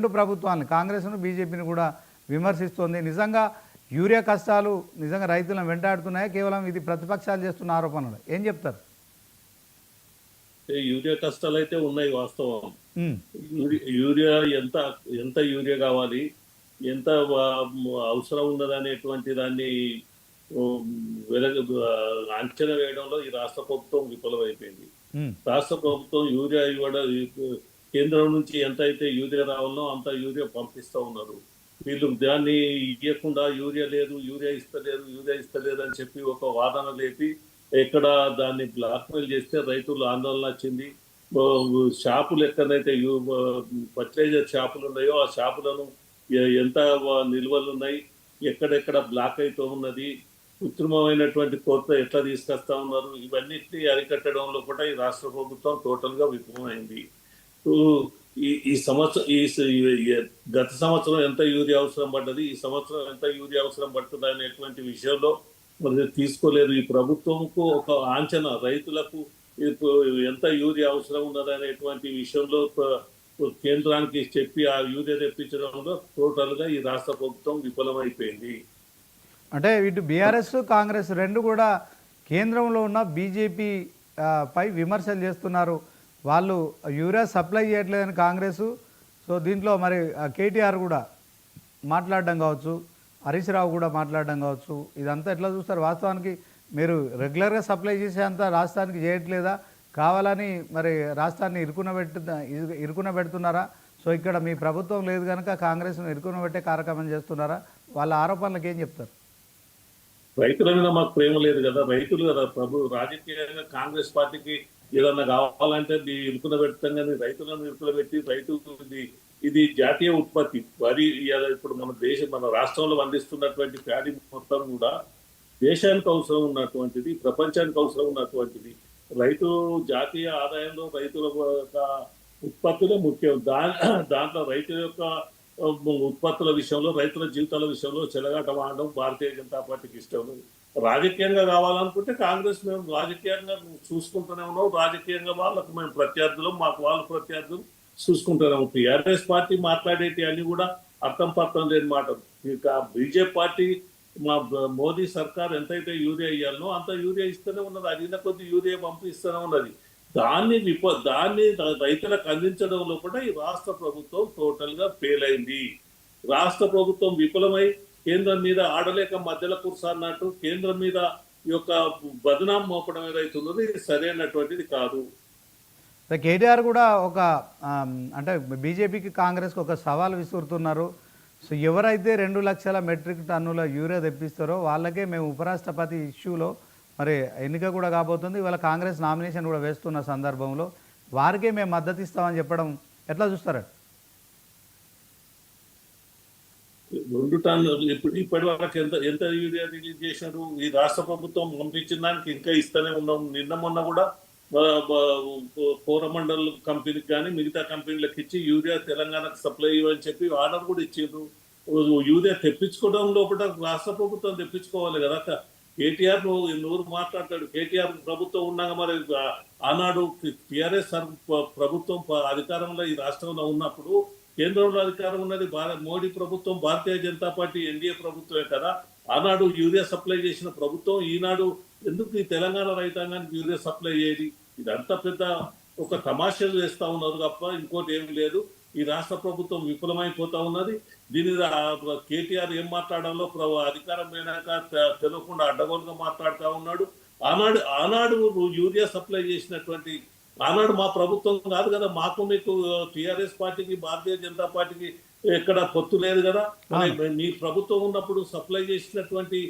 రెండు ప్రభుత్వాలను కాంగ్రెస్ను బీజేపీని కూడా విమర్శిస్తోంది. నిజంగా యూరియా కష్టాలు నిజంగా రైతులను వెంటాడుతున్నాయా, కేవలం ఇది ప్రతిపక్షాలు చేస్తున్న ఆరోపణలు? ఏం చెప్తారు? యూరియా కష్టాలు అయితే ఉన్నాయి వాస్తవం. ఉమ్, యూరియా ఎంత ఎంత యూరియా కావాలి, ఎంత అవసరం ఉన్నదనేటువంటి దాన్ని ఉమ్, వెలగ అంచనా వేయడంలో ఈ రాష్ట్ర ప్రభుత్వం విఫలమైపోయింది. ఉమ్, రాష్ట్ర ప్రభుత్వం యూరియా ఇవ్వడం, కేంద్రం నుంచి ఎంత అయితే యూరియా రావాలనో అంత యూరియా పంపిస్తూ ఉన్నారు. వీళ్ళు దాన్ని ఇవ్వకుండా యూరియా లేదు, యూరియా ఇస్తలేరు అని చెప్పి ఒక వాదన లేపి ఎక్కడ దాన్ని బ్లాక్మెయిల్ చేస్తే రైతులు ఆందోళన వచ్చింది. షాపులు ఎక్కడైతే ఫర్టిలైజర్ షాపులు ఉన్నాయో ఆ షాపులను ఎంత నిల్వలు ఉన్నాయి, ఎక్కడెక్కడ బ్లాక్ అవుతూ ఉన్నది, కృత్రిమమైనటువంటి కొరత ఎట్లా తీసుకొస్తా ఉన్నారు, ఇవన్నిటిని అరికట్టడంలో కూడా ఈ రాష్ట్ర ప్రభుత్వం టోటల్ గా విఫలమైంది. ఈ సంవత్సరం గత సంవత్సరం ఎంత యూరియా అవసరం పడ్డది, ఈ సంవత్సరం ఎంత యూరియా అవసరం పడుతుంది అనేటువంటి విషయంలో మరి తీసుకోలేదు. ఈ ప్రభుత్వంకు ఒక అంచనా రైతులకు ఎంత యూరియా అవసరం ఉన్నది అనేటువంటి విషయంలో కేంద్రానికి చెప్పి ఆ యూరియా తెప్పించడంలో టోటల్ గా ఈ రాష్ట్ర ప్రభుత్వం విఫలమైపోయింది. అంటే ఇటు బీఆర్ఎస్ కాంగ్రెస్ రెండు కూడా కేంద్రంలో ఉన్న బీజేపీ పై విమర్శలు చేస్తున్నారు. వాళ్ళు యూరియా సప్లై చేయట్లేదని కాంగ్రెస్. సో దీంట్లో మరి కేటీఆర్ కూడా మాట్లాడడం కావచ్చు, హరీష్ రావు కూడా మాట్లాడడం కావచ్చు, ఇదంతా ఎట్లా చూస్తారు? వాస్తవానికి మీరు రెగ్యులర్గా సప్లై చేసేంత రాష్ట్రానికి చేయట్లేదా, కావాలని మరి రాష్ట్రాన్ని ఇరుకున పెడుతున్నారా? సో ఇక్కడ మీ ప్రభుత్వం లేదు కనుక కాంగ్రెస్ను ఇరుకున పెట్టే కార్యక్రమం చేస్తున్నారా? వాళ్ళ ఆరోపణలకు ఏం చెప్తారు? రైతుల మీద మాకు ప్రేమ లేదు కదా, రైతులు కదా రాజకీయంగా కాంగ్రెస్ పార్టీకి ఏదన్నా కావాలంటే ఇరుకున పెడతాం, కానీ రైతులను ఇరుకున పెట్టి ఇది జాతీయ ఉత్పత్తి వరి. ఇప్పుడు మన రాష్ట్రంలో పండిస్తున్నటువంటి ప్యాడీ మొత్తం కూడా దేశానికి అవసరం ఉన్నటువంటిది, ప్రపంచానికి అవసరం ఉన్నటువంటిది. రైతు జాతీయ ఆదాయంలో రైతుల ఉత్పత్తులే ముఖ్యం. దాంట్లో రైతుల యొక్క ఉత్పత్తుల విషయంలో, రైతుల జీవితాల విషయంలో చెలగాట ఆడడం భారతీయ జనతా పార్టీకి ఇష్టం లేదు. రాజకీయంగా కావాలనుకుంటే కాంగ్రెస్ మేము రాజకీయంగా చూసుకుంటూనే ఉన్నాం, రాజకీయంగా వాళ్ళకు మేము ప్రత్యర్థులు, మాకు వాళ్ళు ప్రత్యర్థులు చూసుకుంటున్నాం. టీఆర్ఎస్ పార్టీ మాట్లాడేటి అన్ని కూడా అర్థం పర్థం లేని మాటలు. ఇక బీజేపీ పార్టీ మా మోదీ సర్కార్ ఎంతైతే యూరియా ఇవ్వాలనో అంత యూరియా ఇస్తూనే ఉన్నది, అడిగిన కొద్ది యూరియా పంపిస్తూనే ఉన్నది. దాన్ని రైతులకు అందించడంలో కూడా ఈ రాష్ట్ర ప్రభుత్వం టోటల్ గా ఫెయిల్ అయింది. రాష్ట్ర ప్రభుత్వం విఫలమై కేంద్రం మీద ఆడలేక మధ్యలో కూర్చున్నట్టు కేంద్రం మీద ఈ యొక్క బదనాం మోపడం ఏదైతున్నది సరైనటువంటిది కాదు. కేటీఆర్ కూడా ఒక అంటే బీజేపీకి కాంగ్రెస్కి ఒక సవాల్ విసురుతున్నారు. సో ఎవరైతే 2 లక్షల మెట్రిక్ టన్నుల యూరియా తెప్పిస్తారో వాళ్ళకే మేము ఉపరాష్ట్రపతి ఇష్యూలో మరి ఎన్నిక కూడా కాబోతుంది, ఇవాళ కాంగ్రెస్ నామినేషన్ కూడా వేస్తున్న సందర్భంలో వారికే మేము మద్దతు ఇస్తామని చెప్పడం ఎట్లా చూస్తారా? 2 టన్నులు ఇప్పటి వరకు ఎంత యూరియా రిలీజ్ చేశారు? ఈ రాష్ట్ర ప్రభుత్వం పంపించిన దానికి ఇంకా ఇస్తూనే ఉన్నాం. నిన్న మొన్న కూడా కోరమండల్ కంపెనీకి కానీ మిగతా కంపెనీలకు ఇచ్చి యూరియా తెలంగాణకు సప్లై ఇవ్వని చెప్పి ఆర్డర్ కూడా ఇచ్చిండ్రు. యూరియా తెప్పించుకోవడంలో కూడా రాష్ట్ర ప్రభుత్వం తెప్పించుకోవాలి కదా. కేటీఆర్ నూరు మాట్లాడతాడు, కేటీఆర్ ప్రభుత్వం ఉన్నాక మరి ఆనాడు టిఆర్ఎస్ ప్రభుత్వం అధికారంలో ఈ రాష్ట్రంలో ఉన్నప్పుడు కేంద్రంలో అధికారం ఉన్నది మోడీ ప్రభుత్వం, భారతీయ జనతా పార్టీ ఎన్డీఏ ప్రభుత్వమే కదా. ఆనాడు యూరియా సప్లై చేసిన ప్రభుత్వం ఈనాడు ఎందుకు ఈ తెలంగాణ రైతాంగానికి యూరియా సప్లై చేయది? ఇదంతా పెద్ద ఒక తమాషాలు చేస్తా ఉన్నారు తప్ప ఇంకోటి ఏమి లేదు. ఈ రాష్ట్ర ప్రభుత్వం విఫలమైపోతా ఉన్నది. దీని కేటీఆర్ ఏం మాట్లాడాలో అధికారం పోయినాక తెలియకుండా అడ్డగోలుగా మాట్లాడుతూ ఉన్నాడు. ఆనాడు యూరియా సప్లై చేసినటువంటి ఆనాడు మా ప్రభుత్వం కాదు కదా, మాకు మీకు టిఆర్ఎస్ పార్టీకి భారతీయ జనతా పార్టీకి ఎక్కడ పొత్తు లేదు కదా. మీ ప్రభుత్వం ఉన్నప్పుడు సప్లై చేసినటువంటి